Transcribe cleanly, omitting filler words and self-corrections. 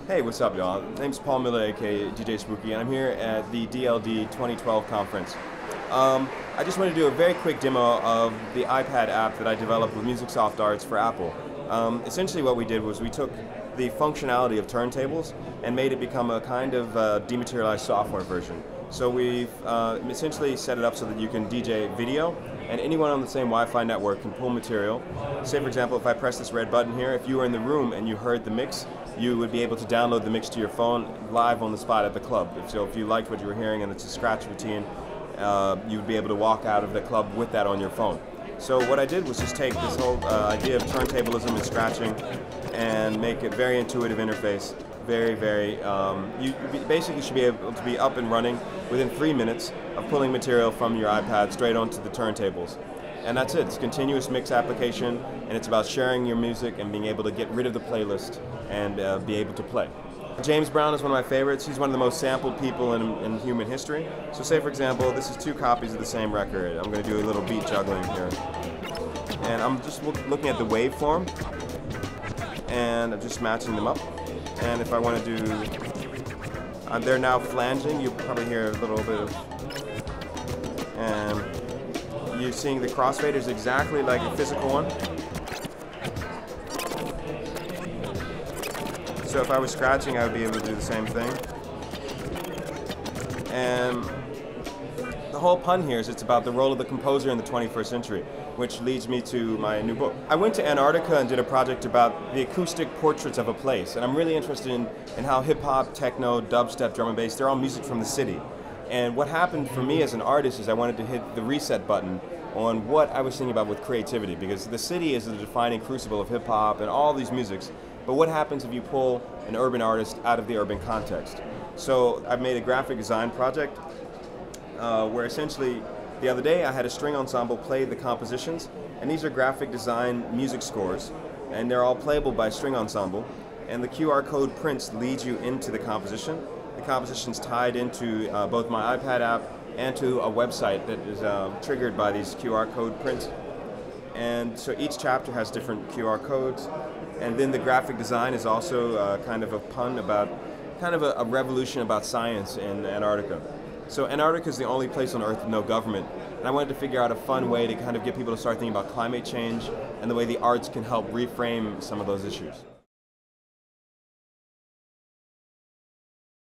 Hey, what's up, y'all? My name's Paul Miller, aka DJ Spooky, and I'm here at the DLD12 conference. I just want to do a very quick demo of the iPad app that I developed with MusicSoft Arts for Apple. Essentially what we did was we took the functionality of turntables and made it become a kind of dematerialized software version. So we've essentially set it up so that you can DJ video, and anyone on the same Wi-Fi network can pull material. Say, for example, if I press this red button here, if you were in the room and you heard the mix, you would be able to download the mix to your phone live on the spot at the club. So if you liked what you were hearing and it's a scratch routine, you would be able to walk out of the club with that on your phone. So what I did was just take this whole idea of turntablism and scratching and make it very intuitive interface. You basically should be able to be up and running within 3 minutes of pulling material from your iPad straight onto the turntables. And that's it. It's a continuous mix application, and it's about sharing your music and being able to get rid of the playlist and be able to play. James Brown is one of my favorites. He's one of the most sampled people in human history. So say, for example, this is 2 copies of the same record. I'm going to do a little beat juggling here. And I'm just looking at the waveform, and I'm just matching them up. And if I want to do, they're now flanging. You'll probably hear a little bit of, and you're seeing the crossfader is exactly like a physical one. So if I was scratching, I would be able to do the same thing. And the whole pun here is it's about the role of the composer in the 21st century, which leads me to my new book. I went to Antarctica and did a project about the acoustic portraits of a place, and I'm really interested in how hip-hop, techno, dubstep, drum and bass, they're all music from the city. And what happened for me as an artist is I wanted to hit the reset button on what I was thinking about with creativity, because the city is the defining crucible of hip-hop and all these musics. But what happens if you pull an urban artist out of the urban context? So I've made a graphic design project where essentially the other day I had a string ensemble play the compositions, and these are graphic design music scores, and they're all playable by string ensemble, and the QR code prints lead you into the composition. The composition's tied into both my iPad app and to a website that is triggered by these QR code prints. And so each chapter has different QR codes, and then the graphic design is also kind of a pun about, kind of a revolution about science in Antarctica. So Antarctica is the only place on Earth with no government, and I wanted to figure out a fun way to kind of get people to start thinking about climate change and the way the arts can help reframe some of those issues.